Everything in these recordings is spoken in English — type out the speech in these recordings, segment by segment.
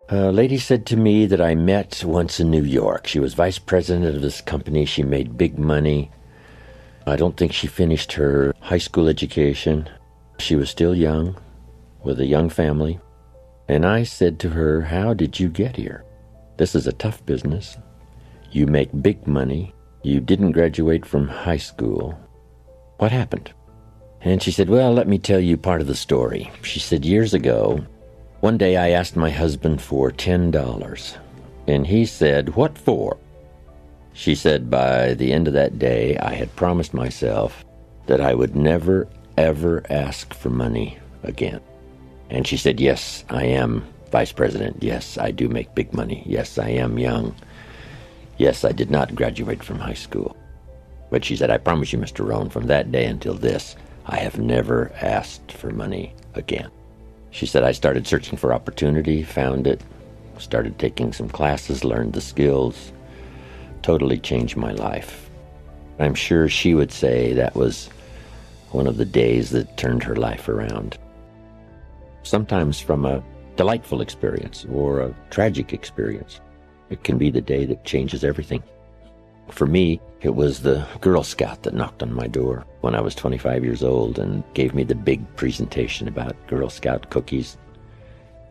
A lady said to me that I met once in New York. She was vice president of this company. She made big money. I don't think she finished her high school education. She was still young, with a young family. And I said to her, "How did you get here? This is a tough business. You make big money. You didn't graduate from high school. What happened?" And she said, "Well, let me tell you part of the story." She said, "Years ago, one day I asked my husband for $10, and he said, 'What for?' She said, by the end of that day, I had promised myself that I would never, ever ask for money again." And she said, "Yes, I am vice president. Yes, I do make big money. Yes, I am young. Yes, I did not graduate from high school." But she said, "I promise you, Mr. Rohn, from that day until this, I have never asked for money again." She said, "I started searching for opportunity, found it, started taking some classes, learned the skills, totally changed my life." I'm sure she would say that was one of the days that turned her life around. Sometimes from a delightful experience or a tragic experience, it can be the day that changes everything. For me, it was the Girl Scout that knocked on my door when I was 25 years old and gave me the big presentation about Girl Scout cookies.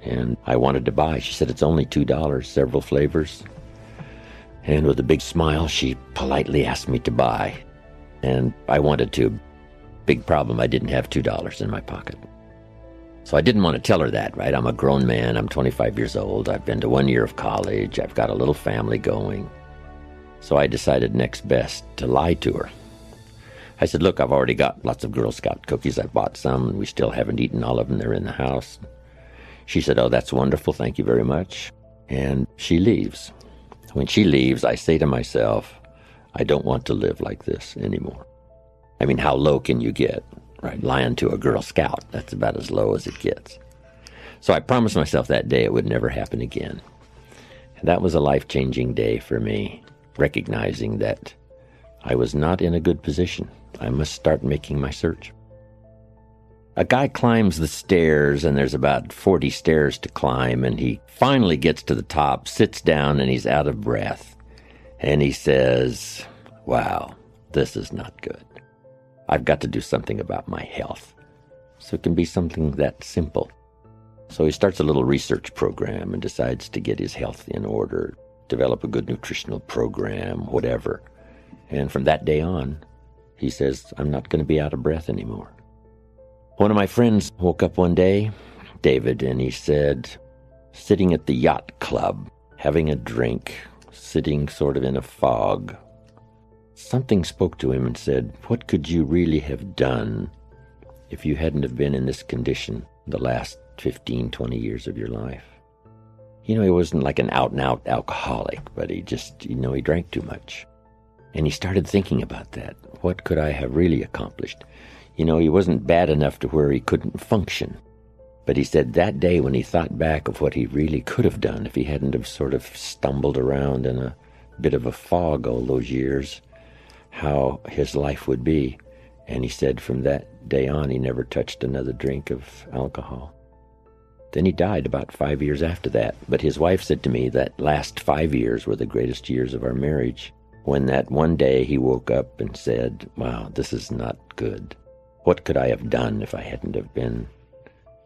And I wanted to buy. She said, "It's only $2, several flavors." And with a big smile, she politely asked me to buy. And I wanted to. Big problem, I didn't have $2 in my pocket. So I didn't want to tell her that, right? I'm a grown man. I'm 25 years old. I've been to 1 year of college. I've got a little family going. So I decided next best to lie to her. I said, "Look, I've already got lots of Girl Scout cookies. I bought some, and we still haven't eaten all of them. They're in the house." She said, "Oh, that's wonderful. Thank you very much." And she leaves. When she leaves, I say to myself, I don't want to live like this anymore. I mean, how low can you get, right? Lying to a Girl Scout, that's about as low as it gets. So I promised myself that day it would never happen again. And that was a life-changing day for me, recognizing that I was not in a good position. I must start making my search. A guy climbs the stairs, and there's about 40 stairs to climb, and he finally gets to the top, sits down, and he's out of breath. And he says, "Wow, this is not good. I've got to do something about my health." So it can be something that simple. So he starts a little research program and decides to get his health in order, develop a good nutritional program, whatever. And from that day on, he says, "I'm not going to be out of breath anymore." One of my friends woke up one day, David, and he said, sitting at the yacht club, having a drink, sitting sort of in a fog, something spoke to him and said, "What could you really have done if you hadn't have been in this condition the last 15, 20 years of your life?" You know, he wasn't like an out-and-out alcoholic, but he just, he drank too much. And he started thinking about that. What could I have really accomplished? He wasn't bad enough to where he couldn't function. But he said that day when he thought back of what he really could have done if he hadn't have sort of stumbled around in a bit of a fog all those years, how his life would be. And he said from that day on, he never touched another drink of alcohol. Then he died about 5 years after that. But his wife said to me that last 5 years were the greatest years of our marriage, when that one day he woke up and said, "Wow, this is not good. What could I have done if I hadn't have been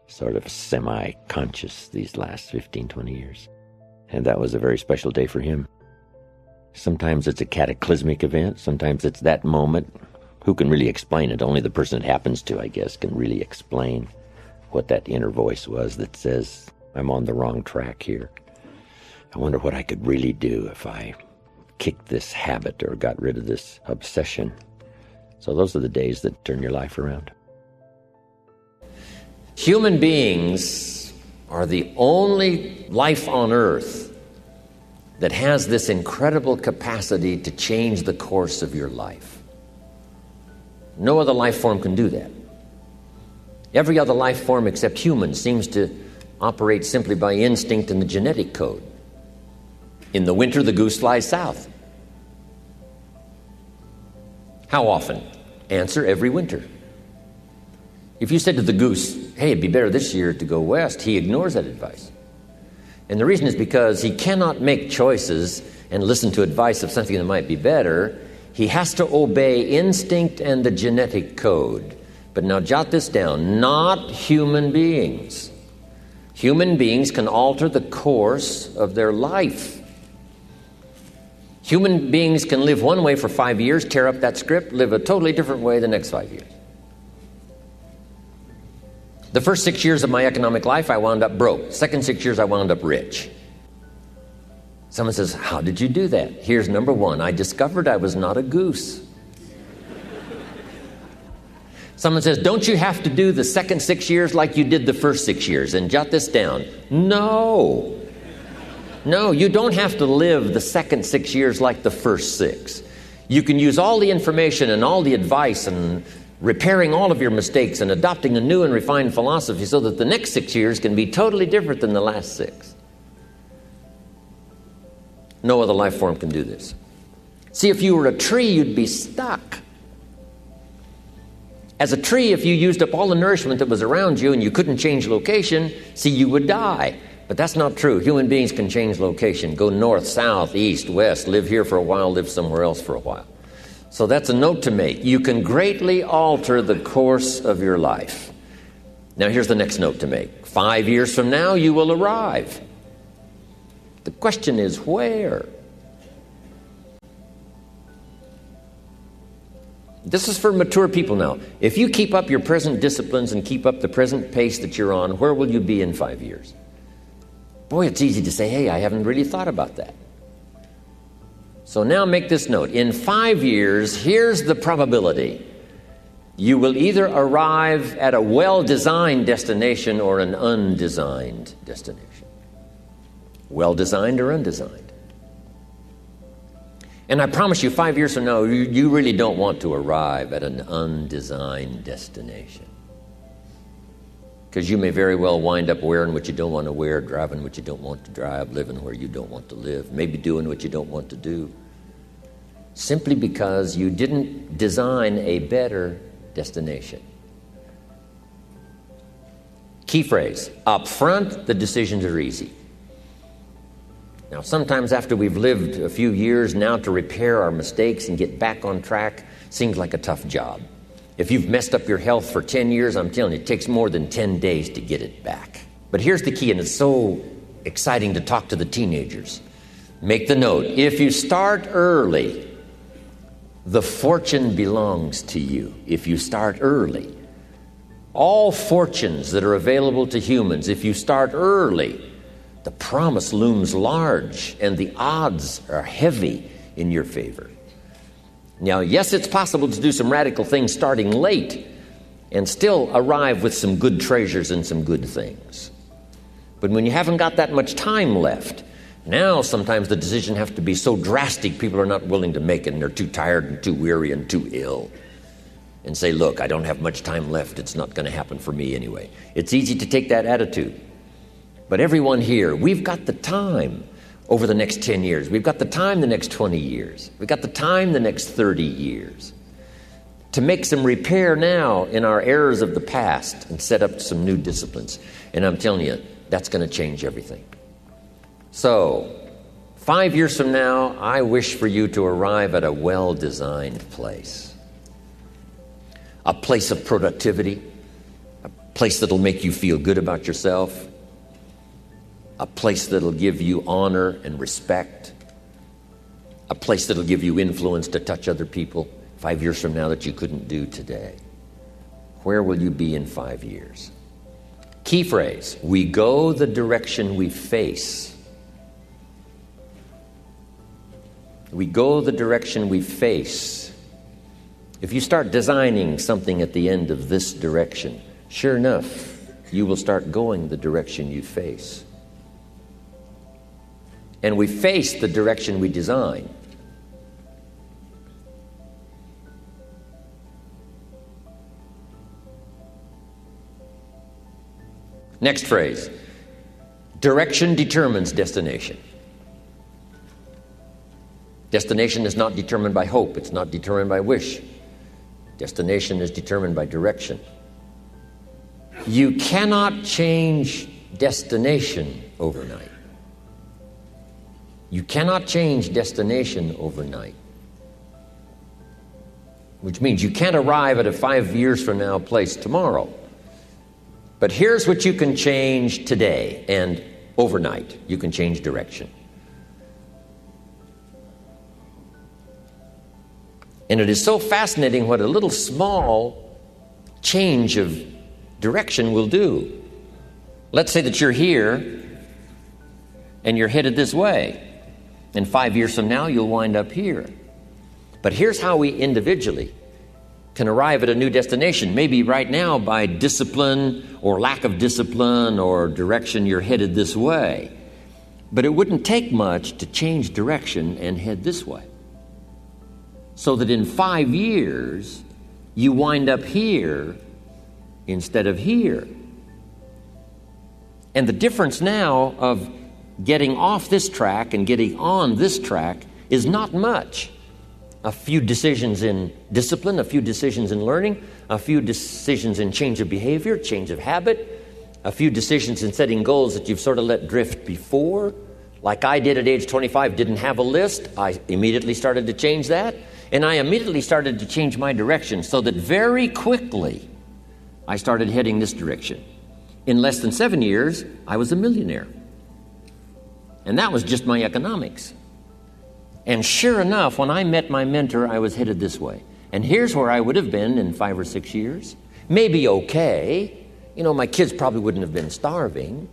sort of semi-conscious these last 15, 20 years?" And that was a very special day for him. Sometimes it's a cataclysmic event. Sometimes it's that moment. Who can really explain it? Only the person it happens to, I guess, can really explain what that inner voice was that says, "I'm on the wrong track here. I wonder what I could really do if I kicked this habit or got rid of this obsession." So those are the days that turn your life around. Human beings are the only life on earth that has this incredible capacity to change the course of your life. No other life form can do that. Every other life form except humans seems to operate simply by instinct and the genetic code. In the winter, the goose flies south. How often? Answer, every winter. If you said to the goose, "Hey, it'd be better this year to go west," he ignores that advice. And the reason is because he cannot make choices and listen to advice of something that might be better. He has to obey instinct and the genetic code. But now jot this down, not human beings. Human beings can alter the course of their life. Human beings can live one way for 5 years, tear up that script, live a totally different way the next 5 years. The first 6 years of my economic life, I wound up broke. Second 6 years, I wound up rich. Someone says, how did you do that? Here's number one. I discovered I was not a goose. Someone says, don't you have to do the second 6 years like you did the first 6 years? And jot this down. No. No, you don't have to live the second 6 years like the first 6. You can use all the information and all the advice and repairing all of your mistakes and adopting a new and refined philosophy so that the next 6 years can be totally different than the last 6. No other life form can do this. See, if you were a tree, you'd be stuck. As a tree, if you used up all the nourishment that was around you and you couldn't change location, see, you would die. But that's not true. Human beings can change location, go north, south, east, west, live here for a while, live somewhere else for a while. So that's a note to make. You can greatly alter the course of your life. Now here's the next note to make. 5 years from now, you will arrive. The question is where? This is for mature people now. If you keep up your present disciplines and keep up the present pace that you're on, where will you be in 5 years? Boy, it's easy to say, hey, I haven't really thought about that. So now make this note. In 5 years, here's the probability. You will either arrive at a well-designed destination or an undesigned destination. Well-designed or undesigned. And I promise you, 5 years from now, you really don't want to arrive at an undesigned destination. Because you may very well wind up wearing what you don't want to wear, driving what you don't want to drive, living where you don't want to live, maybe doing what you don't want to do. Simply because you didn't design a better destination. Key phrase, up front, the decisions are easy. Now, sometimes after we've lived a few years, now to repair our mistakes and get back on track seems like a tough job. If you've messed up your health for 10 years, I'm telling you, it takes more than 10 days to get it back. But here's the key, and it's so exciting to talk to the teenagers. Make the note, if you start early, the fortune belongs to you. If you start early. All fortunes that are available to humans, if you start early, the promise looms large and the odds are heavy in your favor. Now, yes, it's possible to do some radical things starting late and still arrive with some good treasures and some good things. But when you haven't got that much time left, now sometimes the decision has to be so drastic people are not willing to make it and they're too tired and too weary and too ill. And say, look, I don't have much time left. It's not going to happen for me anyway. It's easy to take that attitude. But everyone here, we've got the time over the next 10 years. We've got the time the next 20 years. We've got the time the next 30 years to make some repair now in our errors of the past and set up some new disciplines. And I'm telling you, that's going to change everything. So, 5 years from now, I wish for you to arrive at a well-designed place. A place of productivity, a place that'll make you feel good about yourself, a place that'll give you honor and respect, a place that'll give you influence to touch other people 5 years from now that you couldn't do today. Where will you be in 5 years? Key phrase, we go the direction we face. We go the direction we face. If you start designing something at the end of this direction, sure enough, you will start going the direction you face. And we face the direction we design. Next phrase. Direction determines destination. Destination is not determined by hope. It's not determined by wish. Destination is determined by direction. You cannot change destination overnight. You cannot change destination overnight. Which means you can't arrive at a 5 years from now place tomorrow. But here's what you can change today and overnight. You can change direction. And it is so fascinating what a little small change of direction will do. Let's say that you're here and you're headed this way. And 5 years from now, you'll wind up here. But here's how we individually can arrive at a new destination. Maybe right now by discipline or lack of discipline or direction, you're headed this way. But it wouldn't take much to change direction and head this way. So that in 5 years, you wind up here instead of here. And the difference now of getting off this track and getting on this track is not much. A few decisions in discipline, a few decisions in learning, a few decisions in change of behavior, change of habit, a few decisions in setting goals that you've sort of let drift before. Like I did at age 25, didn't have a list. I immediately started to change that. And I immediately started to change my direction so that very quickly I started heading this direction. In less than 7 years, I was a millionaire. And that was just my economics. And sure enough, when I met my mentor, I was headed this way. And here's where I would have been in 5 or 6 years. Maybe okay. My kids probably wouldn't have been starving.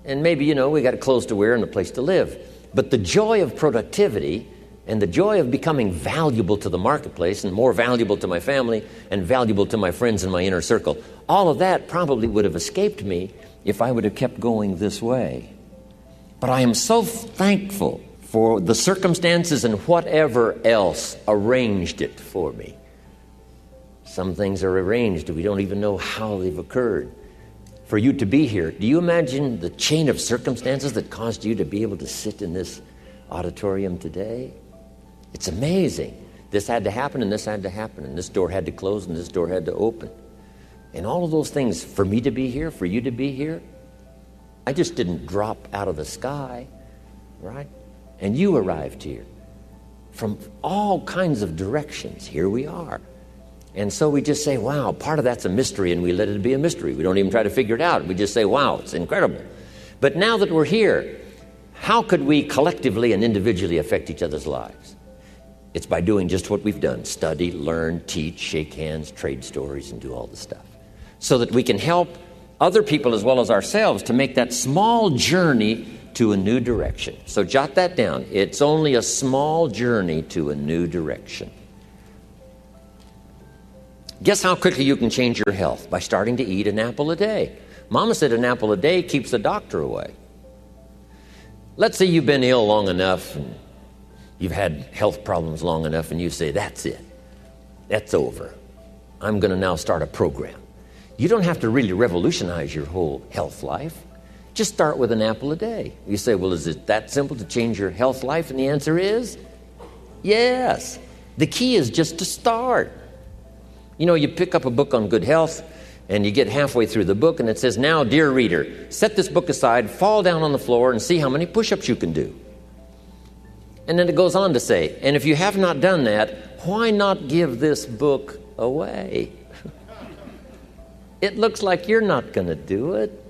And maybe, we got clothes to wear and a place to live. But the joy of productivity and the joy of becoming valuable to the marketplace and more valuable to my family and valuable to my friends in my inner circle, all of that probably would have escaped me if I would have kept going this way. But I am so thankful for the circumstances and whatever else arranged it for me. Some things are arranged, we don't even know how they've occurred. For you to be here, do you imagine the chain of circumstances that caused you to be able to sit in this auditorium today? It's amazing. This had to happen, and this had to happen, and this door had to close, and this door had to open. And all of those things, for me to be here, for you to be here, I just didn't drop out of the sky, right? And you arrived here from all kinds of directions. Here we are. And so we just say, wow, part of that's a mystery, and we let it be a mystery. We don't even try to figure it out. We just say, wow, it's incredible. But now that we're here, how could we collectively and individually affect each other's lives? It's by doing just what we've done. Study, learn, teach, shake hands, trade stories, and do all the stuff. So that we can help other people as well as ourselves to make that small journey to a new direction. So jot that down. It's only a small journey to a new direction. Guess how quickly you can change your health? By starting to eat an apple a day. Mama said an apple a day keeps the doctor away. Let's say you've been ill long enough and you've had health problems long enough and you say, that's it. That's over. I'm going to now start a program. You don't have to really revolutionize your whole health life. Just start with an apple a day. You say, well, is it that simple to change your health life? And the answer is yes. The key is just to start. You pick up a book on good health and you get halfway through the book and it says, now, dear reader, set this book aside, fall down on the floor and see how many push-ups you can do. And then it goes on to say, and if you have not done that, why not give this book away? It looks like you're not going to do it.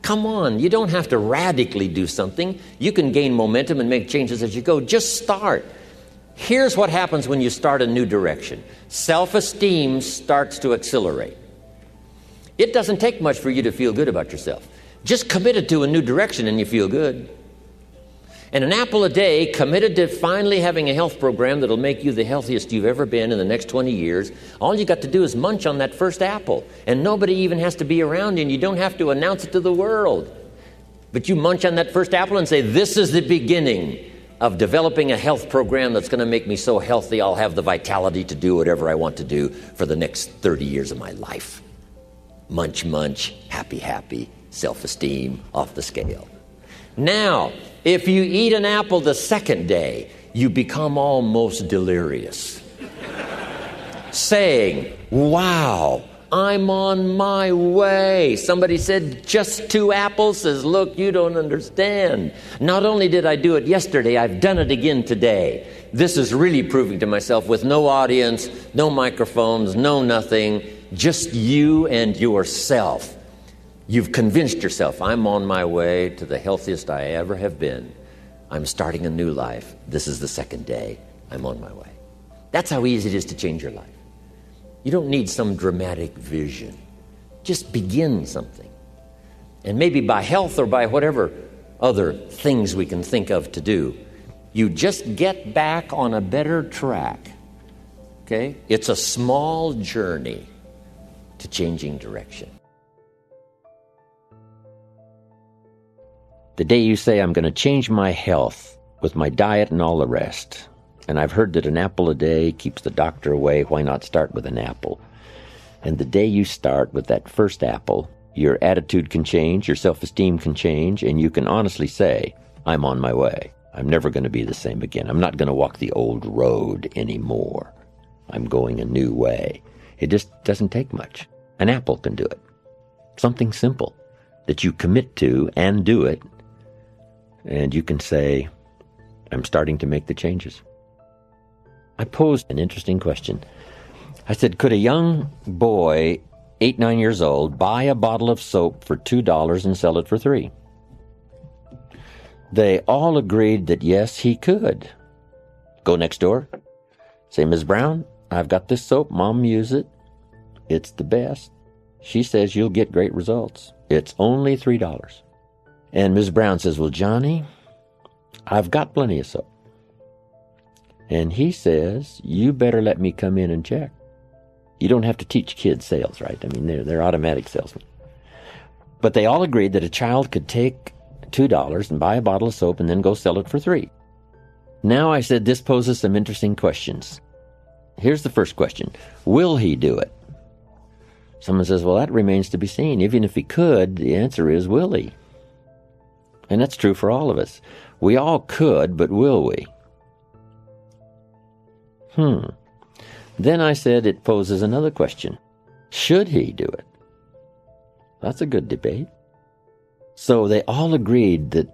Come on, you don't have to radically do something. You can gain momentum and make changes as you go. Just start. Here's what happens when you start a new direction. Self-esteem starts to accelerate. It doesn't take much for you to feel good about yourself. Just committed to a new direction and you feel good. And an apple a day, committed to finally having a health program that'll make you the healthiest you've ever been in the next 20 years, all you got to do is munch on that first apple. And nobody even has to be around you, and you don't have to announce it to the world. But you munch on that first apple and say, this is the beginning of developing a health program that's going to make me so healthy I'll have the vitality to do whatever I want to do for the next 30 years of my life. Munch, munch, happy, happy, self-esteem off the scale. Now, if you eat an apple the second day, you become almost delirious, saying, wow, I'm on my way. Somebody said, just 2 apples. Says, look, you don't understand. Not only did I do it yesterday, I've done it again today. This is really proving to myself with no audience, no microphones, no nothing, just you and yourself. You've convinced yourself, I'm on my way to the healthiest I ever have been. I'm starting a new life. This is the 2nd day. I'm on my way. That's how easy it is to change your life. You don't need some dramatic vision. Just begin something. And maybe by health or by whatever other things we can think of to do, you just get back on a better track. Okay? It's a small journey to changing direction. The day you say, I'm going to change my health with my diet and all the rest, and I've heard that an apple a day keeps the doctor away, why not start with an apple? And the day you start with that first apple, your attitude can change, your self-esteem can change, and you can honestly say, I'm on my way. I'm never going to be the same again. I'm not going to walk the old road anymore. I'm going a new way. It just doesn't take much. An apple can do it. Something simple that you commit to and do it, and you can say, I'm starting to make the changes. I posed an interesting question. I said, could a young boy, 8, 9 years old, buy a bottle of soap for $2 and sell it for $3? They all agreed that yes, he could. Go next door. Say, Ms. Brown, I've got this soap. Mom, use it. It's the best. She says you'll get great results. It's only $3. And Ms. Brown says, well, Johnny, I've got plenty of soap. And he says, you better let me come in and check. You don't have to teach kids sales, right? I mean, they're automatic salesmen. But they all agreed that a child could take $2 and buy a bottle of soap and then go sell it for $3. Now I said this poses some interesting questions. Here's the first question. Will he do it? Someone says, well, that remains to be seen. Even if he could, the answer is, will he? And that's true for all of us. We all could, but will we? Then I said it poses another question. Should he do it? That's a good debate. So they all agreed that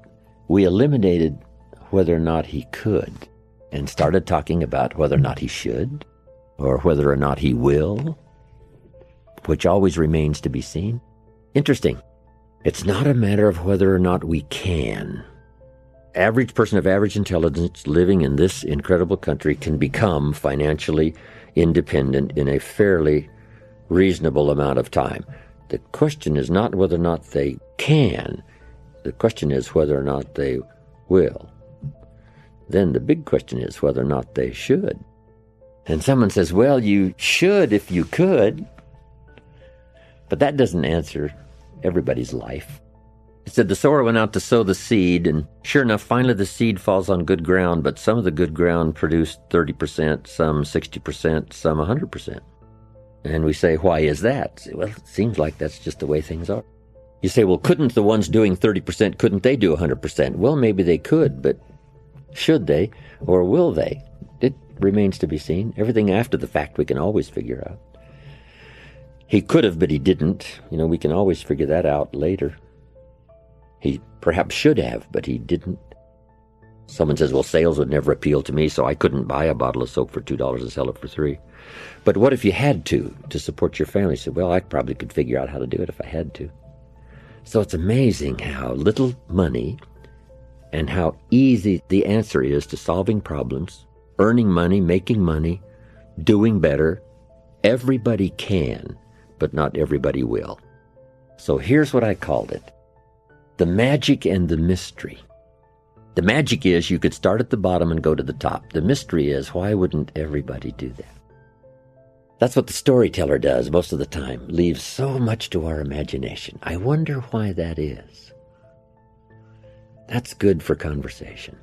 we eliminated whether or not he could and started talking about whether or not he should or whether or not he will, which always remains to be seen. Interesting. It's not a matter of whether or not we can. Average person of average intelligence living in this incredible country can become financially independent in a fairly reasonable amount of time. The question is not whether or not they can. The question is whether or not they will. Then the big question is whether or not they should. And someone says, well, you should if you could. But that doesn't answer everybody's life. It said the sower went out to sow the seed, and sure enough, finally the seed falls on good ground, but some of the good ground produced 30%, some 60%, some 100%. And we say, why is that? Well, it seems like that's just the way things are. You say, well, couldn't the ones doing 30%, couldn't they do 100%? Well, maybe they could, but should they, or will they? It remains to be seen. Everything after the fact we can always figure out. He could have, but he didn't. We can always figure that out later. He perhaps should have, but he didn't. Someone says, well, sales would never appeal to me, so I couldn't buy a bottle of soap for $2 and sell it for $3. But what if you had to support your family? You said, well, I probably could figure out how to do it if I had to. So it's amazing how little money and how easy the answer is to solving problems, earning money, making money, doing better. Everybody can, but not everybody will. So here's what I called it. The magic and the mystery. The magic is you could start at the bottom and go to the top. The mystery is, why wouldn't everybody do that? That's what the storyteller does most of the time, leaves so much to our imagination. I wonder why that is. That's good for conversation.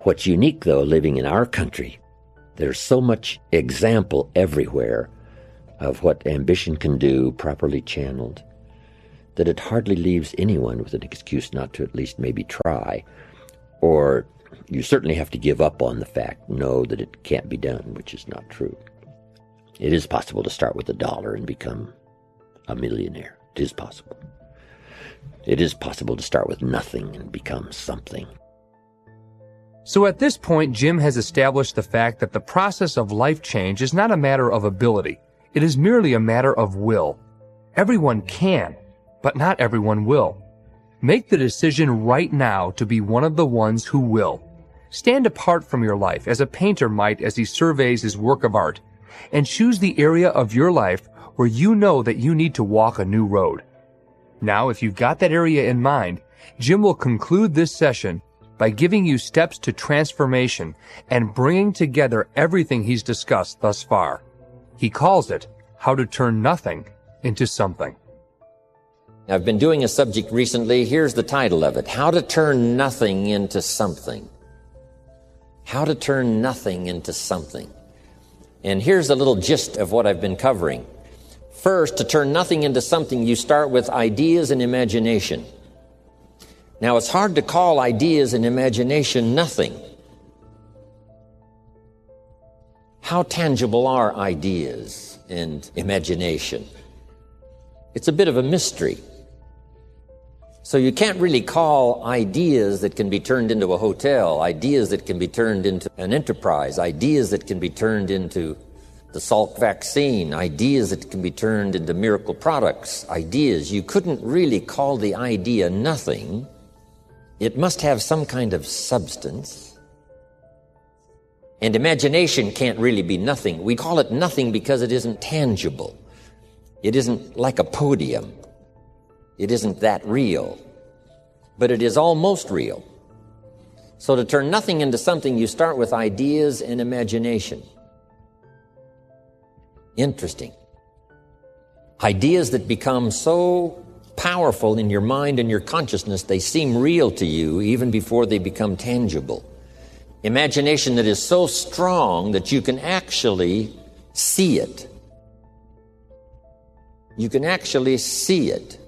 What's unique, though, living in our country, there's so much example everywhere of what ambition can do properly channeled, that it hardly leaves anyone with an excuse not to at least maybe try. Or you certainly have to give up on the fact, know that it can't be done, which is not true. It is possible to start with $1 and become a millionaire. It is possible. It is possible to start with nothing and become something. So at this point, Jim has established the fact that the process of life change is not a matter of ability. It is merely a matter of will. Everyone can, but not everyone will. Make the decision right now to be one of the ones who will. Stand apart from your life as a painter might as he surveys his work of art, and choose the area of your life where you know that you need to walk a new road. Now, if you've got that area in mind, Jim will conclude this session by giving you steps to transformation and bringing together everything he's discussed thus far. He calls it How to Turn Nothing into Something. I've been doing a subject recently. Here's the title of it: How to Turn Nothing into Something. How to turn nothing into something. And here's a little gist of what I've been covering. First, to turn nothing into something, you start with ideas and imagination. Now, it's hard to call ideas and imagination nothing. How tangible are ideas and imagination? It's a bit of a mystery. So you can't really call ideas that can be turned into a hotel, ideas that can be turned into an enterprise, ideas that can be turned into the Salk vaccine, ideas that can be turned into miracle products, ideas. You couldn't really call the idea nothing. It must have some kind of substance. And imagination can't really be nothing. We call it nothing because it isn't tangible. It isn't like a podium. It isn't that real. But it is almost real. So to turn nothing into something, you start with ideas and imagination. Interesting. Ideas that become so powerful in your mind and your consciousness, they seem real to you even before they become tangible. Imagination that is so strong that you can actually see it. You can actually see it.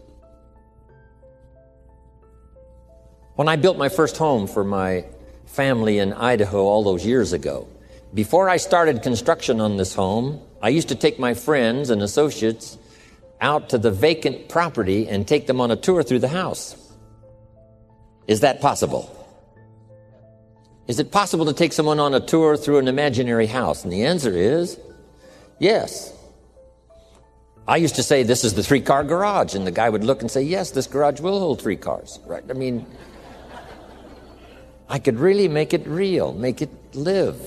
When I built my first home for my family in Idaho all those years ago, before I started construction on this home, I used to take my friends and associates out to the vacant property and take them on a tour through the house. Is that possible? Is it possible to take someone on a tour through an imaginary house? And the answer is yes. I used to say, this is the 3-car garage. And the guy would look and say, yes, this garage will hold 3 cars. Right? I mean, I could really make it real, make it live.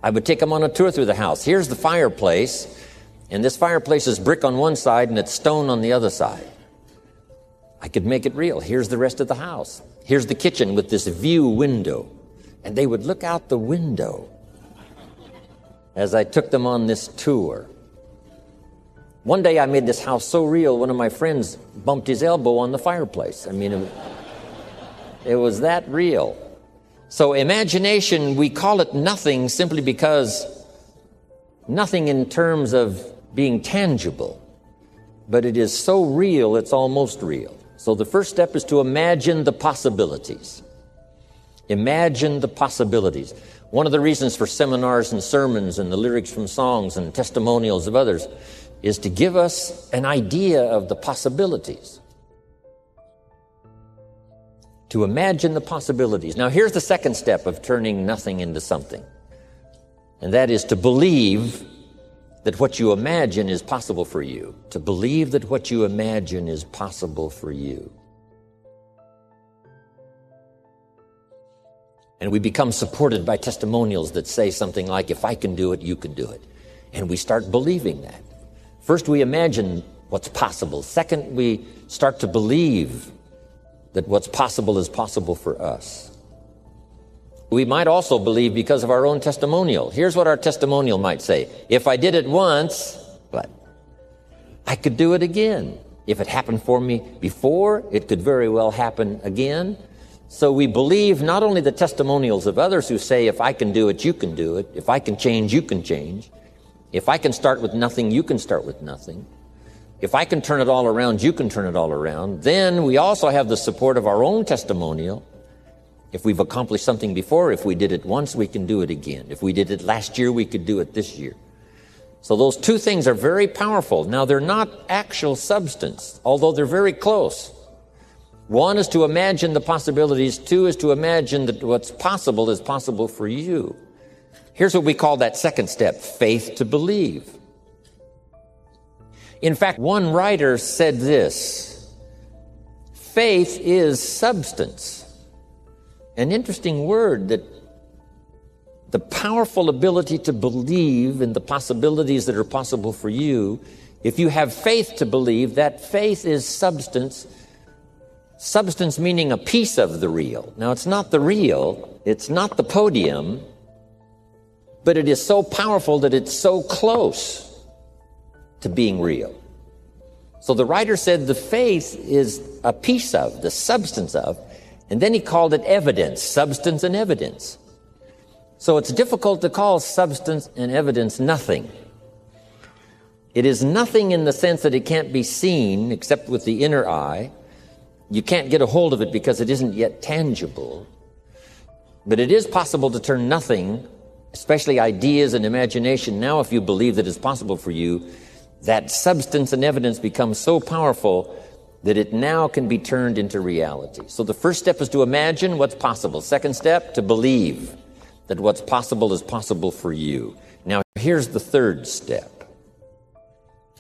I would take them on a tour through the house. Here's the fireplace, and this fireplace is brick on one side and it's stone on the other side. I could make it real. Here's the rest of the house. Here's the kitchen with this view window. And they would look out the window as I took them on this tour. One day I made this house so real, one of my friends bumped his elbow on the fireplace. I mean, it was that real. So imagination, we call it nothing simply because nothing in terms of being tangible, but it is so real, it's almost real. So the first step is to imagine the possibilities. Imagine the possibilities. One of the reasons for seminars and sermons and the lyrics from songs and testimonials of others is to give us an idea of the possibilities. To imagine the possibilities. Now here's the second step of turning nothing into something. And that is to believe that what you imagine is possible for you. To believe that what you imagine is possible for you. And we become supported by testimonials that say something like, if I can do it, you can do it. And we start believing that. First, we imagine what's possible. Second, we start to believe that what's possible is possible for us. We might also believe because of our own testimonial. Here's what our testimonial might say. If I did it once, what? I could do it again. If it happened for me before, it could very well happen again. So we believe not only the testimonials of others who say, if I can do it, you can do it. If I can change, you can change. If I can start with nothing, you can start with nothing. If I can turn it all around, you can turn it all around. Then we also have the support of our own testimonial. If we've accomplished something before, if we did it once, we can do it again. If we did it last year, we could do it this year. So those two things are very powerful. Now, they're not actual substance, although they're very close. One is to imagine the possibilities. Two is to imagine that what's possible is possible for you. Here's what we call that second step, faith to believe. In fact, one writer said this: faith is substance. An interesting word, that the powerful ability to believe in the possibilities that are possible for you. If you have faith to believe, that faith is substance. Substance meaning a piece of the real. Now, it's not the real, it's not the podium, but it is so powerful that it's so close to being real. So the writer said the faith is a piece of, the substance of, and then he called it evidence, substance and evidence. So it's difficult to call substance and evidence nothing. It is nothing in the sense that it can't be seen except with the inner eye. You can't get a hold of it because it isn't yet tangible. But it is possible to turn nothing, especially ideas and imagination. Now, if you believe that it's possible for you, that substance and evidence becomes so powerful that it now can be turned into reality. So the first step is to imagine what's possible. Second step, to believe that what's possible is possible for you. Now, here's the third step,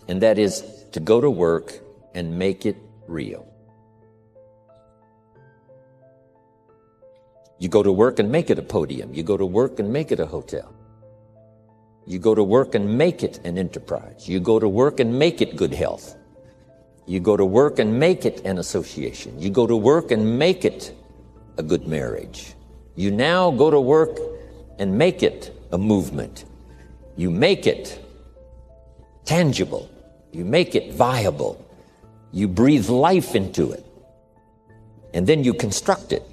and that is to go to work and make it real. You go to work and make it a podium. You go to work and make it a hotel. You go to work and make it an enterprise. You go to work and make it good health. You go to work and make it an association. You go to work and make it a good marriage. You now go to work and make it a movement. You make it tangible. You make it viable. You breathe life into it. And then you construct it.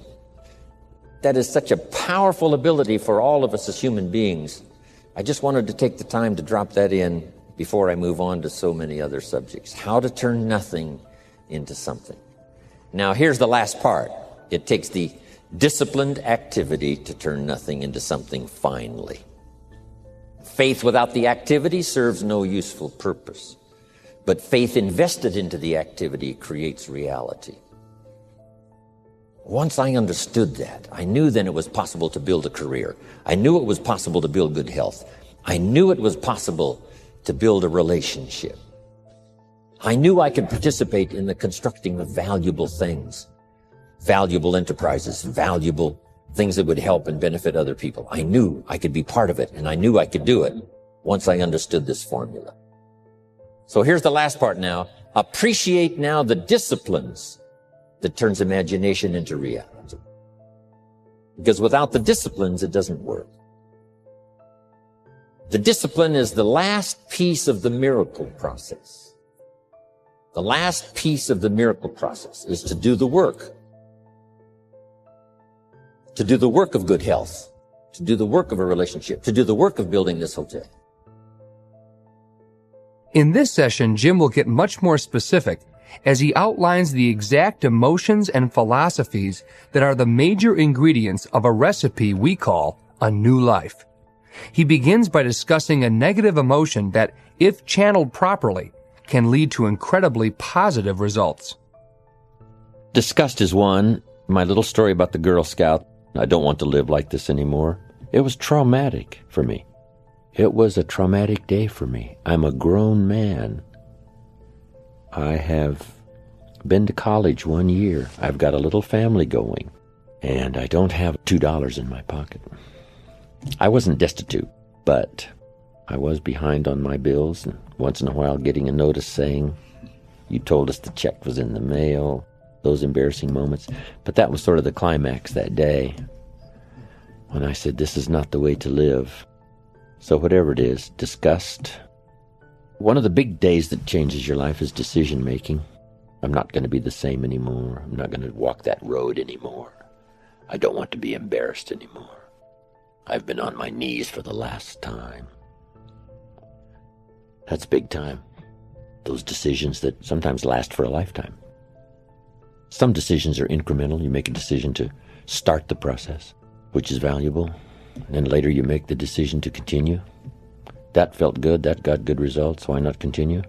That is such a powerful ability for all of us as human beings. I just wanted to take the time to drop that in before I move on to so many other subjects. How to turn nothing into something. Now, here's the last part. It takes the disciplined activity to turn nothing into something finally. Faith without the activity serves no useful purpose. But faith invested into the activity creates reality. Once I understood that, I knew then it was possible to build a career. I knew it was possible to build good health. I knew it was possible to build a relationship. I knew I could participate in the constructing of valuable things, valuable enterprises, valuable things that would help and benefit other people. I knew I could be part of it, and I knew I could do it once I understood this formula. So here's the last part now. Appreciate now the disciplines that turns imagination into reality. Because without the disciplines, it doesn't work. The discipline is the last piece of the miracle process. The last piece of the miracle process is to do the work. To do the work of good health. To do the work of a relationship. To do the work of building this hotel. In this session, Jim will get much more specific as he outlines the exact emotions and philosophies that are the major ingredients of a recipe we call a new life. He begins by discussing a negative emotion that, if channeled properly, can lead to incredibly positive results. Disgust is one. My little story about the Girl Scout, I don't want to live like this anymore. It was traumatic for me. It was a traumatic day for me. I'm a grown man. I have been to college 1 year. I've got a little family going, and I don't have $2 in my pocket. I wasn't destitute, but I was behind on my bills, and once in a while getting a notice saying, "You told us the check was in the mail," those embarrassing moments. But that was sort of the climax that day when I said, this is not the way to live. So whatever it is, disgust. One of the big days that changes your life is decision making. I'm not going to be the same anymore. I'm not going to walk that road anymore. I don't want to be embarrassed anymore. I've been on my knees for the last time. That's big time. Those decisions that sometimes last for a lifetime. Some decisions are incremental. You make a decision to start the process, which is valuable. And then later you make the decision to continue. That felt good. That got good results. Why not continue?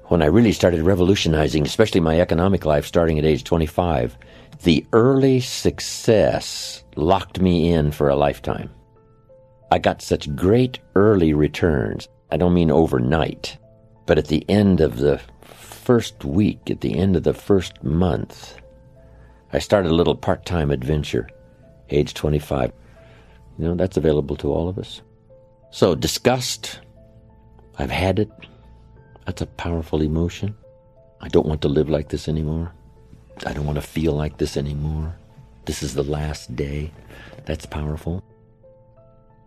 When I really started revolutionizing, especially my economic life starting at age 25, the early success locked me in for a lifetime. I got such great early returns. I don't mean overnight, but at the end of the first week, at the end of the first month, I started a little part-time adventure, age 25. That's available to all of us. So disgust, I've had it. That's a powerful emotion. I don't want to live like this anymore. I don't want to feel like this anymore. This is the last day. That's powerful.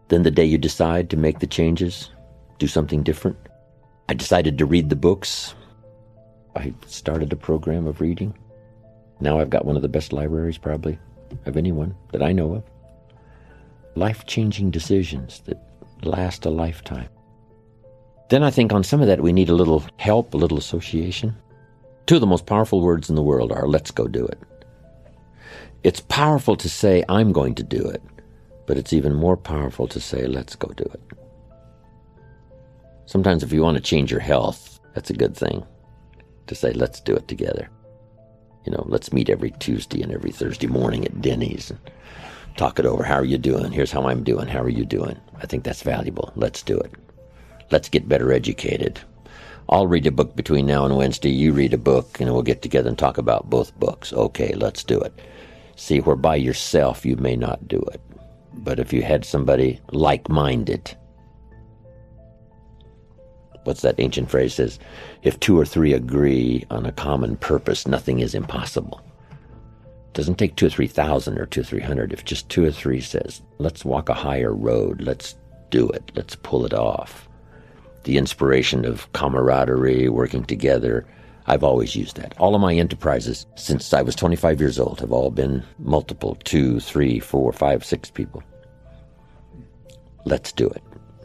Then the day you decide to make the changes, do something different. I decided to read the books. I started a program of reading. Now I've got one of the best libraries probably of anyone that I know of. Life-changing decisions that last a lifetime. Then I think on some of that we need a little help, a little association. Two of the most powerful words in the world are, let's go do it. It's powerful to say, I'm going to do it, but it's even more powerful to say, let's go do it. Sometimes if you want to change your health, that's a good thing to say, let's do it together. Let's meet every Tuesday and every Thursday morning at Denny's and talk it over. How are you doing? Here's how I'm doing. How are you doing? I think that's valuable. Let's do it. Let's get better educated. I'll read a book between now and Wednesday. You read a book, and we'll get together and talk about both books. Okay, let's do it. See, where by yourself you may not do it. But if you had somebody like-minded, what's that ancient phrase says? If two or three agree on a common purpose, nothing is impossible. It doesn't take 2,000 or 3,000 or 200 or 300. If just 2 or 3 says, let's walk a higher road, let's do it, let's pull it off. The inspiration of camaraderie, working together, I've always used that. All of my enterprises since I was 25 years old have all been multiple, 2, 3, 4, 5, 6 people. Let's do it.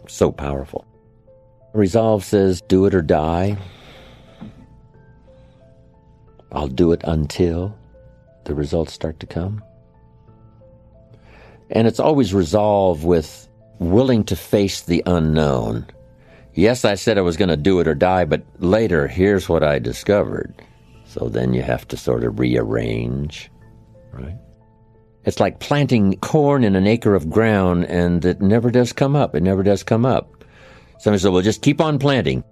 So powerful. Resolve says, do it or die. I'll do it until the results start to come. And it's always resolve with willing to face the unknown. Yes, I said I was going to do it or die, but later, here's what I discovered. So then you have to sort of rearrange, right? It's like planting corn in an acre of ground, and it never does come up. It never does come up. Somebody said, well, just keep on planting.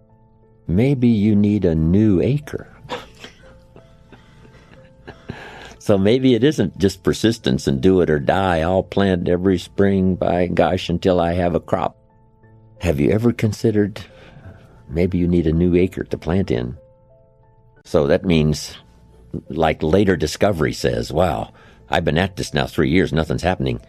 Maybe you need a new acre. So maybe it isn't just persistence and do it or die. I'll plant every spring, by gosh, until I have a crop. Have you ever considered maybe you need a new acre to plant in? So that means, like later discovery says, wow, I've been at this now 3 years, nothing's happening.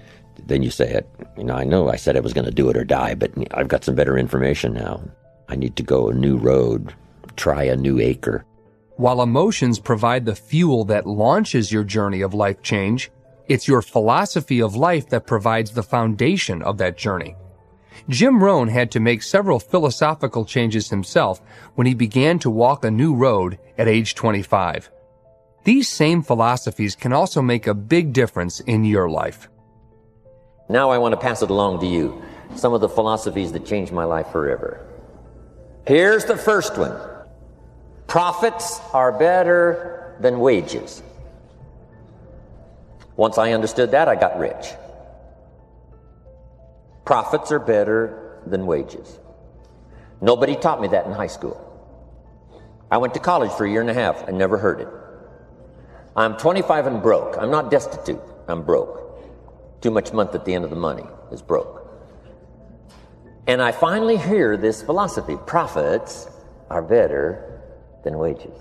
Then you say it, I know I said I was going to do it or die, but I've got some better information now. I need to go a new road, try a new acre. While emotions provide the fuel that launches your journey of life change, it's your philosophy of life that provides the foundation of that journey. Jim Rohn had to make several philosophical changes himself when he began to walk a new road at age 25. These same philosophies can also make a big difference in your life. Now I want to pass it along to you, some of the philosophies that changed my life forever. Here's the first one. Profits are better than wages. Once I understood that, I got rich. Profits are better than wages. Nobody taught me that in high school. I went to college for 1.5 years and never heard it. I'm 25 and broke. I'm not destitute. I'm broke. Too much month at the end of the money is broke. And I finally hear this philosophy. Profits are better than wages.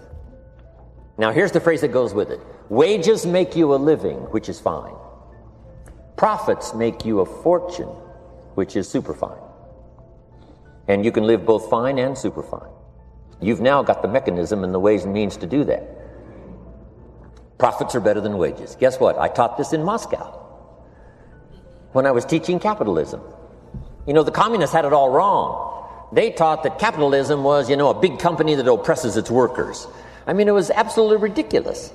Now here's the phrase that goes with it. Wages make you a living, which is fine. Profits make you a fortune, which is super fine. And you can live both fine and super fine. You've now got the mechanism and the ways and means to do that. Profits are better than wages. Guess what? I taught this in Moscow when I was teaching capitalism. The communists had it all wrong. They taught that capitalism was, a big company that oppresses its workers. It was absolutely ridiculous.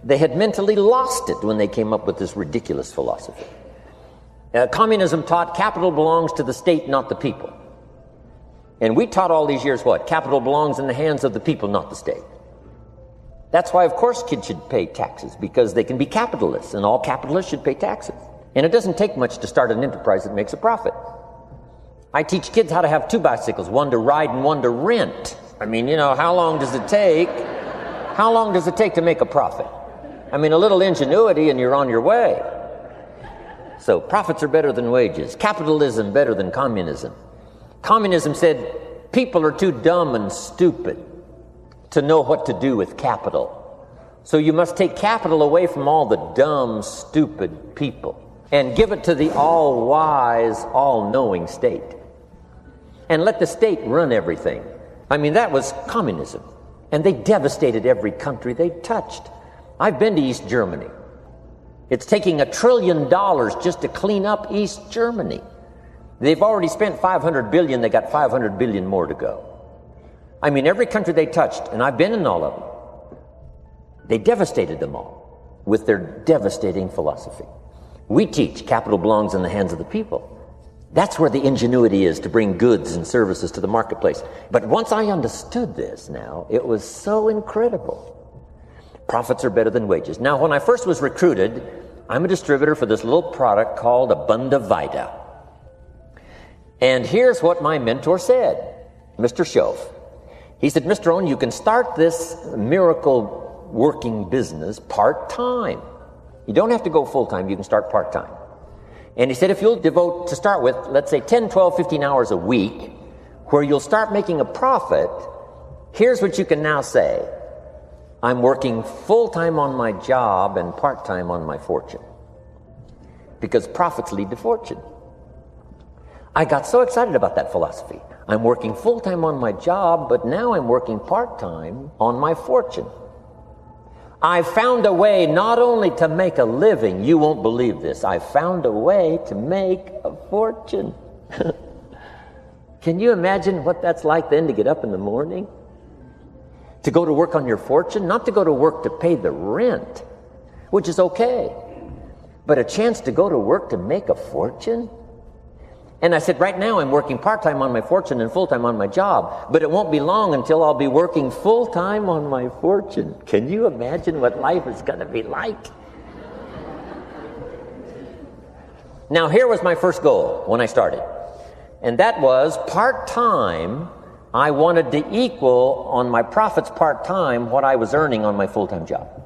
They had mentally lost it when they came up with this ridiculous philosophy. Communism taught capital belongs to the state, not the people. And we taught all these years what? Capital belongs in the hands of the people, not the state. That's why, of course, kids should pay taxes, because they can be capitalists, and all capitalists should pay taxes. And it doesn't take much to start an enterprise that makes a profit. I teach kids how to have 2 bicycles, one to ride and one to rent. I mean, how long does it take? How long does it take to make a profit? I mean, a little ingenuity and you're on your way. So profits are better than wages. Capitalism better than communism. Communism said people are too dumb and stupid to know what to do with capital. So you must take capital away from all the dumb, stupid people and give it to the all-wise, all-knowing state. And let the state run everything. I mean, that was communism. And they devastated every country they touched. I've been to East Germany. It's taking $1 trillion just to clean up East Germany. They've already spent $500 billion. They got $500 billion more to go. I mean, every country they touched, and I've been in all of them, they devastated them all with their devastating philosophy. We teach capital belongs in the hands of the people. That's where the ingenuity is to bring goods and services to the marketplace. But once I understood this now, it was so incredible. Profits are better than wages. Now, when I first was recruited, I'm a distributor for this little product called Abunda Vita. And here's what my mentor said, Mr. Schoaf. He said, Mr. Rohn, you can start this miracle working business part-time. You don't have to go full-time, you can start part-time. And he said, if you'll devote, to start with, let's say 10, 12, 15 hours a week, where you'll start making a profit, here's what you can now say. I'm working full-time on my job and part-time on my fortune. Because profits lead to fortune. I got so excited about that philosophy. I'm working full-time on my job, but now I'm working part-time on my fortune. I found a way not only to make a living, you won't believe this, I found a way to make a fortune. Can you imagine what that's like then to get up in the morning? To go to work on your fortune? Not to go to work to pay the rent, which is okay, but a chance to go to work to make a fortune? And I said, right now I'm working part-time on my fortune and full-time on my job, but it won't be long until I'll be working full-time on my fortune. Can you imagine what life is going to be like? Now, here was my first goal when I started, and that was part-time. I wanted to equal on my profits part-time what I was earning on my full-time job.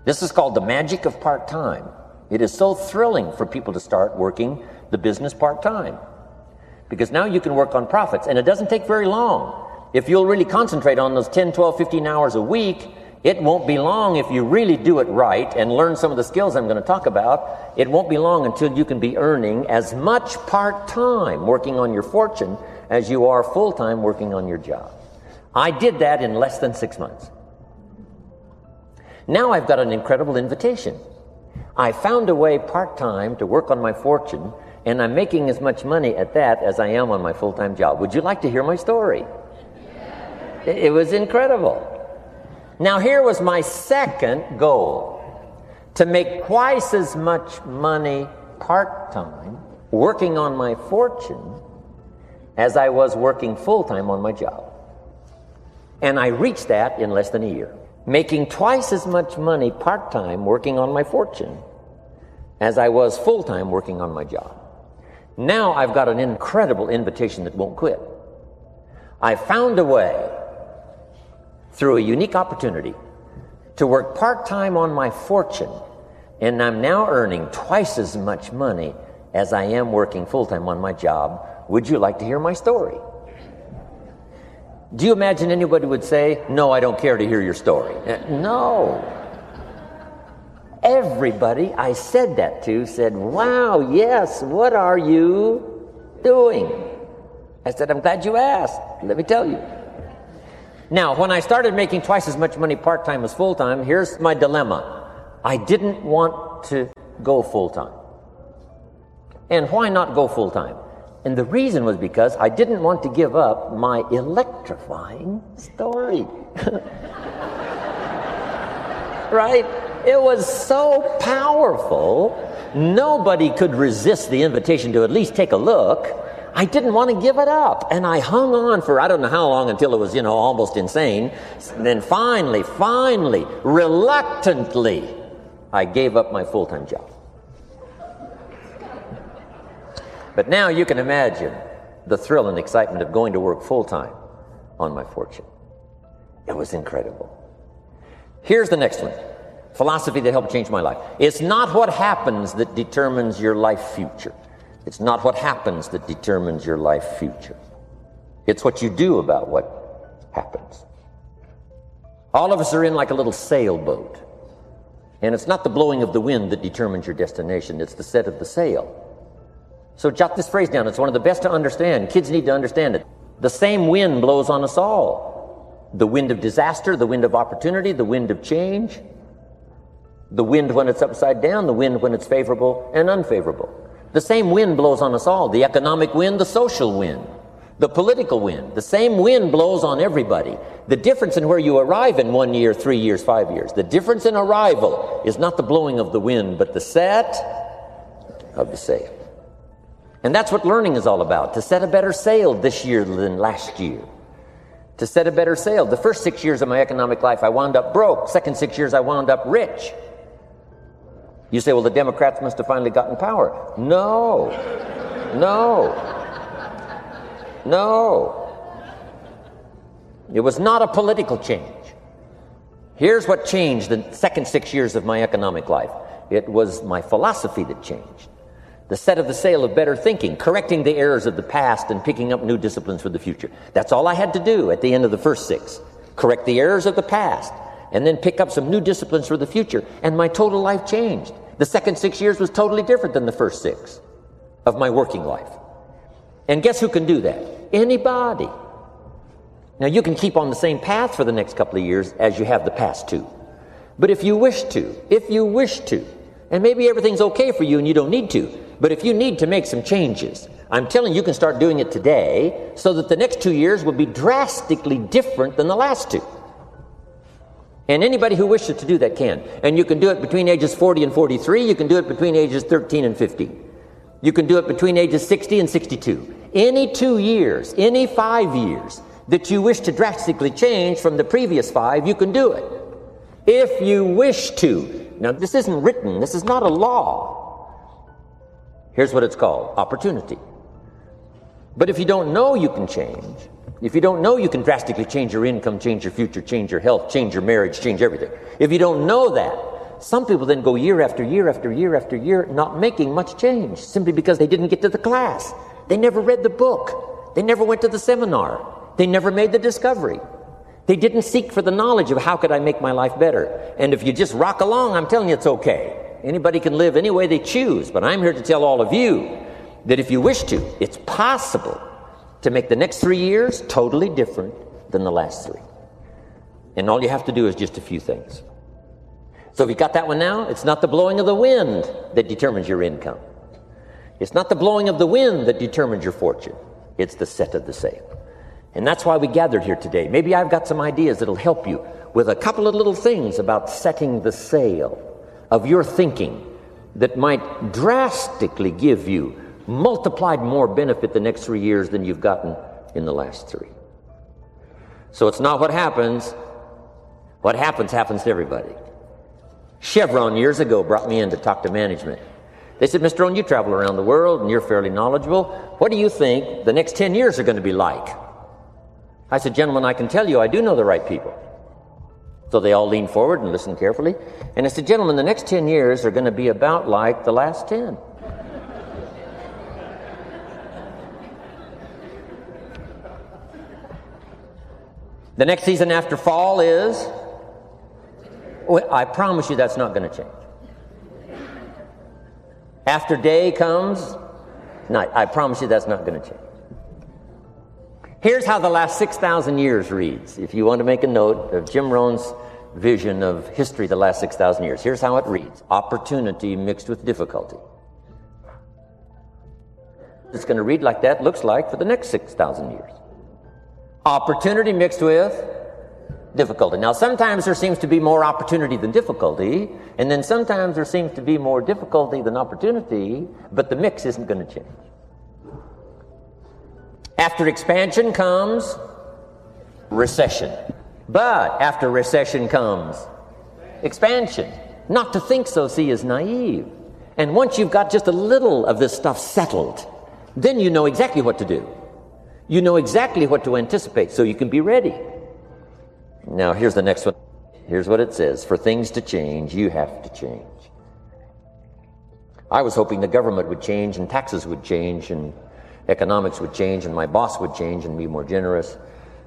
This is called the magic of part-time. It is so thrilling for people to start working the business part-time, because now you can work on profits, and it doesn't take very long. If you'll really concentrate on those 10, 12, 15 hours a week, it won't be long if you really do it right and learn some of the skills I'm going to talk about. It won't be long until you can be earning as much part-time working on your fortune as you are full-time working on your job. I did that in less than 6 months. Now I've got an incredible invitation. I found a way part-time to work on my fortune, and I'm making as much money at that as I am on my full-time job. Would you like to hear my story? It was incredible. Now here was my second goal, to make twice as much money part-time working on my fortune as I was working full-time on my job. And I reached that in less than a year, making twice as much money part-time working on my fortune as I was full-time working on my job. Now I've got an incredible invitation that won't quit. I found a way, through a unique opportunity, to work part-time on my fortune, and I'm now earning twice as much money as I am working full-time on my job. Would you like to hear my story? Do you imagine anybody would say, no, I don't care to hear your story? No. Everybody I said that to said, wow, yes, what are you doing? I said, I'm glad you asked. Let me tell you. Now, when I started making twice as much money part-time as full-time, here's my dilemma. I didn't want to go full-time. And why not go full-time? And the reason was because I didn't want to give up my electrifying story. Right? It was so powerful, nobody could resist the invitation to at least take a look. I didn't want to give it up. And I hung on for I don't know how long until it was, almost insane. And then finally, reluctantly, I gave up my full-time job. But now you can imagine the thrill and excitement of going to work full-time on my fortune. It was incredible. Here's the next one. Philosophy that helped change my life. It's not what happens that determines your life future. It's not what happens that determines your life future. It's what you do about what happens. All of us are in like a little sailboat. And it's not the blowing of the wind that determines your destination. It's the set of the sail. So jot this phrase down. It's one of the best to understand. Kids need to understand it. The same wind blows on us all. The wind of disaster, the wind of opportunity, the wind of change. The wind when it's upside down, the wind when it's favorable and unfavorable. The same wind blows on us all. The economic wind, the social wind, the political wind. The same wind blows on everybody. The difference in where you arrive in 1 year, 3 years, 5 years, the difference in arrival is not the blowing of the wind, but the set of the sail. And that's what learning is all about, to set a better sail this year than last year. To set a better sail. The first 6 years of my economic life, I wound up broke. Second 6 years, I wound up rich. You say, well, the Democrats must have finally gotten power. No. It was not a political change. Here's what changed the second 6 years of my economic life. It was my philosophy that changed. The set of the sail of better thinking, correcting the errors of the past and picking up new disciplines for the future. That's all I had to do at the end of the first 6. Correct the errors of the past and then pick up some new disciplines for the future. And my total life changed. The second 6 years was totally different than the first 6 of my working life. And guess who can do that? Anybody. Now you can keep on the same path for the next couple of years as you have the past 2. But if you wish to, and maybe everything's okay for you and you don't need to, but if you need to make some changes, I'm telling you, you can start doing it today so that the next 2 years will be drastically different than the last 2. And anybody who wishes to do that can. And you can do it between ages 40 and 43. You can do it between ages 13 and 15. You can do it between ages 60 and 62. Any 2 years, any 5 years that you wish to drastically change from the previous 5, you can do it. If you wish to. Now, this isn't written. This is not a law. Here's what it's called, opportunity. But if you don't know you can change, if you don't know you can drastically change your income, change your future, change your health, change your marriage, change everything. If you don't know that, some people then go year after year after year after year not making much change simply because they didn't get to the class. They never read the book. They never went to the seminar. They never made the discovery. They didn't seek for the knowledge of how could I make my life better. And if you just rock along, I'm telling you it's okay. Anybody can live any way they choose, but I'm here to tell all of you that if you wish to, it's possible to make the next 3 years totally different than the last 3. And all you have to do is just a few things. So if you got that one now, it's not the blowing of the wind that determines your income. It's not the blowing of the wind that determines your fortune. It's the set of the sail. And that's why we gathered here today. Maybe I've got some ideas that'll help you with a couple of little things about setting the sail of your thinking that might drastically give you multiplied more benefit the next 3 years than you've gotten in the last 3. So it's not what happens. What happens to everybody. Chevron years ago brought me in to talk to management. They said, Mr. Rohn, you travel around the world and you're fairly knowledgeable. What do you think the next 10 years are going to be like? I said, gentlemen, I can tell you I do know the right people. So they all leaned forward and listened carefully. And I said, gentlemen, the next 10 years are going to be about like the last 10. The next season after fall is, well, I promise you that's not going to change. After day comes night. I promise you that's not going to change. Here's how the last 6,000 years reads. If you want to make a note of Jim Rohn's vision of history the last 6,000 years, here's how it reads. Opportunity mixed with difficulty. It's going to read like that, looks like, for the next 6,000 years. Opportunity mixed with difficulty. Now, sometimes there seems to be more opportunity than difficulty, and then sometimes there seems to be more difficulty than opportunity, but the mix isn't going to change. After expansion comes recession. But after recession comes expansion. Not to think so, see, is naive. And once you've got just a little of this stuff settled, then you know exactly what to do. You know exactly what to anticipate, so you can be ready. Now, here's the next one. Here's what it says. For things to change, you have to change. I was hoping the government would change, and taxes would change, and economics would change, and my boss would change and be more generous.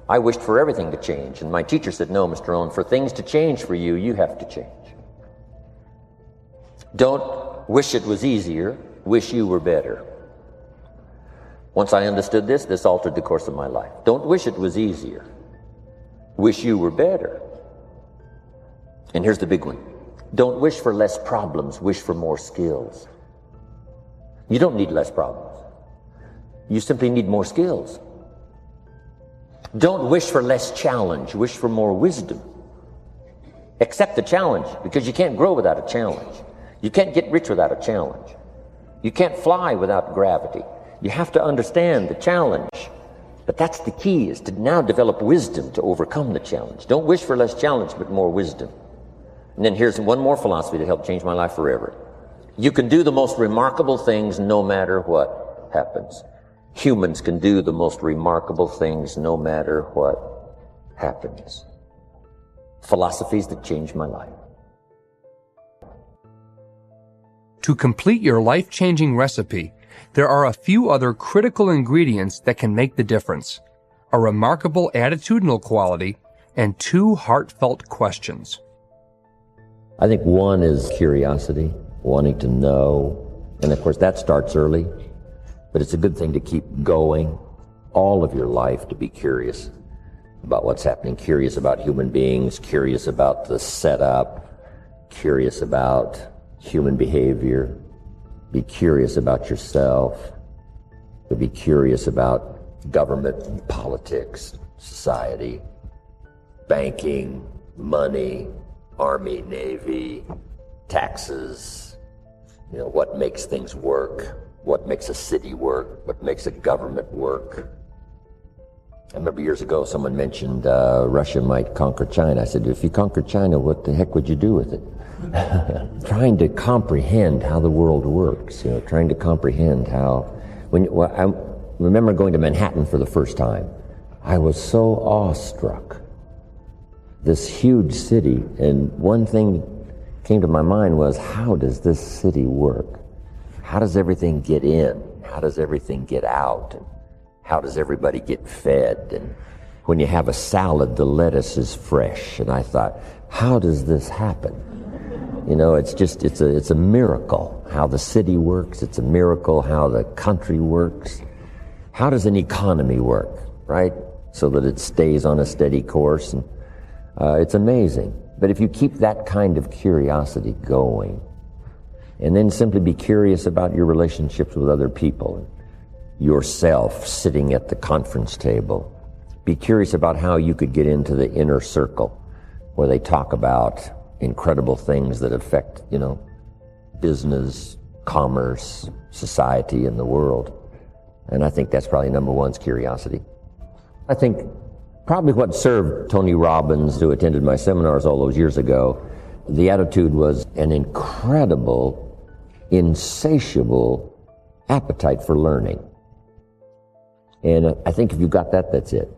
I wished for everything to change, and my teacher said, no, Mr. Rohn, for things to change for you, you have to change. Don't wish it was easier, wish you were better. Once I understood this altered the course of my life. Don't wish it was easier, wish you were better. And here's the big one. Don't wish for less problems, wish for more skills. You don't need less problems. You simply need more skills. Don't wish for less challenge, wish for more wisdom. Accept the challenge, because you can't grow without a challenge. You can't get rich without a challenge. You can't fly without gravity. You have to understand the challenge. But that's the key, is to now develop wisdom to overcome the challenge. Don't wish for less challenge, but more wisdom. And then here's one more philosophy that helped change my life forever. You can do the most remarkable things no matter what happens. Humans can do the most remarkable things no matter what happens. Philosophies that changed my life. To complete your life-changing recipe, there are a few other critical ingredients that can make the difference: a remarkable attitudinal quality and 2 heartfelt questions. I think one is curiosity, wanting to know. And of course that starts early, but it's a good thing to keep going all of your life, to be curious about what's happening, curious about human beings, curious about the setup, curious about human behavior, be curious about yourself, to be curious about government, politics, society, banking, money, Army, Navy, taxes, what makes things work, what makes a city work, what makes a government work. I remember years ago someone mentioned Russia might conquer China. I said, if you conquer China, what the heck would you do with it? Trying to comprehend how the world works, trying to comprehend how, I remember going to Manhattan for the first time. I was so awestruck. This huge city, and one thing came to my mind was, how does this city work? How does everything get in? How does everything get out? And how does everybody get fed? And when you have a salad, the lettuce is fresh. And I thought, how does this happen? It's a miracle how the city works. It's a miracle how the country works. How does an economy work, right? So that it stays on a steady course. And it's amazing. But if you keep that kind of curiosity going, and then simply be curious about your relationships with other people, yourself sitting at the conference table, be curious about how you could get into the inner circle where they talk about incredible things that affect, business, commerce, society, and the world. And I think that's probably number one is curiosity. I think probably what served Tony Robbins, who attended my seminars all those years ago, the attitude was an incredible, insatiable appetite for learning. And I think if you got that, that's it.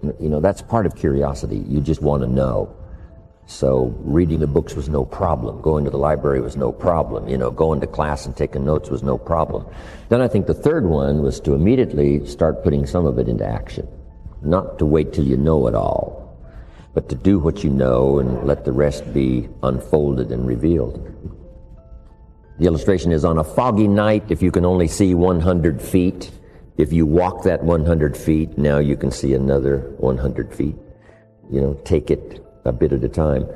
That's part of curiosity. You just want to know. So reading the books was no problem. Going to the library was no problem. Going to class and taking notes was no problem. Then I think the third one was to immediately start putting some of it into action. Not to wait till you know it all, but to do what you know and let the rest be unfolded and revealed. The illustration is, on a foggy night, if you can only see 100 feet, if you walk that 100 feet, now you can see another 100 feet. Take it a bit at a time.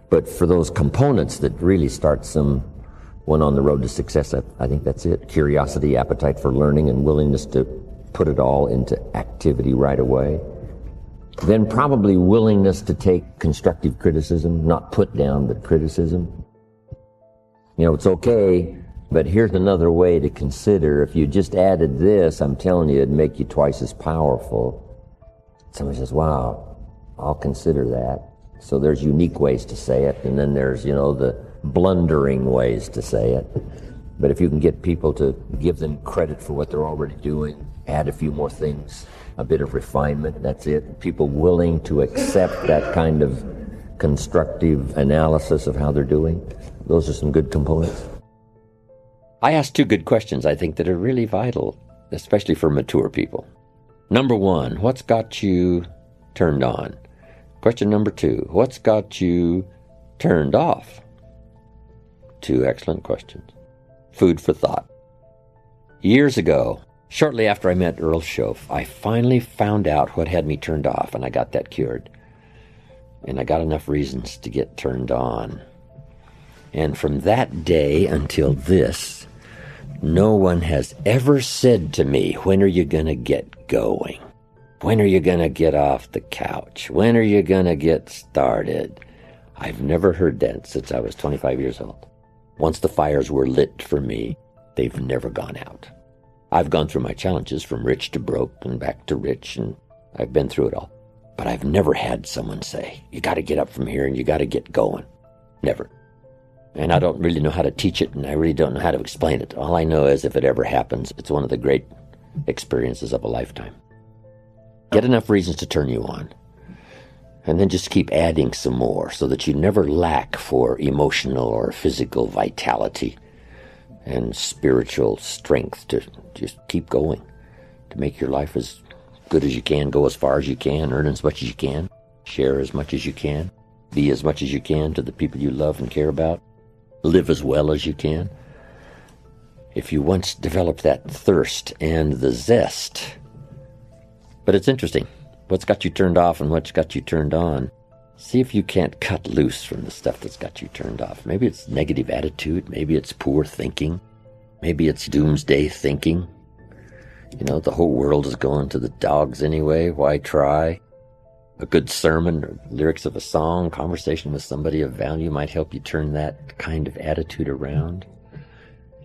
But for those components that really start someone on the road to success, I think that's it. Curiosity, appetite for learning, and willingness to put it all into activity right away. Then probably willingness to take constructive criticism, not put down, but criticism. It's okay But here's another way to consider. If you just added this, I'm telling you, it'd make you twice as powerful. Somebody says, wow, I'll consider that. So there's unique ways to say it, and then there's, the blundering ways to say it. But if you can get people to give them credit for what they're already doing, add a few more things, a bit of refinement, that's it. People willing to accept that kind of constructive analysis of how they're doing. Those are some good components. I asked two good questions, I think, that are really vital, especially for mature people. Number one, what's got you turned on? Question number two, what's got you turned off? Two excellent questions. Food for thought. Years ago, shortly after I met Earl Schoaf, I finally found out what had me turned off, and I got that cured. And I got enough reasons to get turned on. And from that day until this, no one has ever said to me, when are you going to get going? When are you going to get off the couch? When are you going to get started? I've never heard that since I was 25 years old. Once the fires were lit for me, they've never gone out. I've gone through my challenges from rich to broke and back to rich, and I've been through it all. But I've never had someone say, you got to get up from here and you got to get going. Never. And I don't really know how to teach it, and I really don't know how to explain it. All I know is if it ever happens, it's one of the great experiences of a lifetime. Get enough reasons to turn you on. And then just keep adding some more so that you never lack for emotional or physical vitality and spiritual strength to just keep going, to make your life as good as you can, go as far as you can, earn as much as you can, share as much as you can, be as much as you can to the people you love and care about, live as well as you can. If you once develop that thirst and the zest. But it's interesting. What's got you turned off and what's got you turned on? See if you can't cut loose from the stuff that's got you turned off. Maybe it's negative attitude. Maybe it's poor thinking. Maybe it's doomsday thinking. The whole world is going to the dogs anyway. Why try? A good sermon or lyrics of a song, conversation with somebody of value might help you turn that kind of attitude around.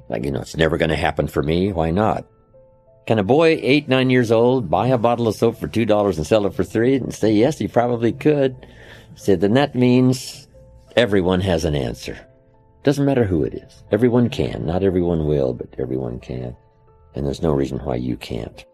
Like, it's never going to happen for me. Why not? Can a boy 8, 9 years old buy a bottle of soap for $2 and sell it for $3? And say, yes, he probably could. Say, then that means everyone has an answer. Doesn't matter who it is. Everyone can. Not everyone will, but everyone can. And there's no reason why you can't.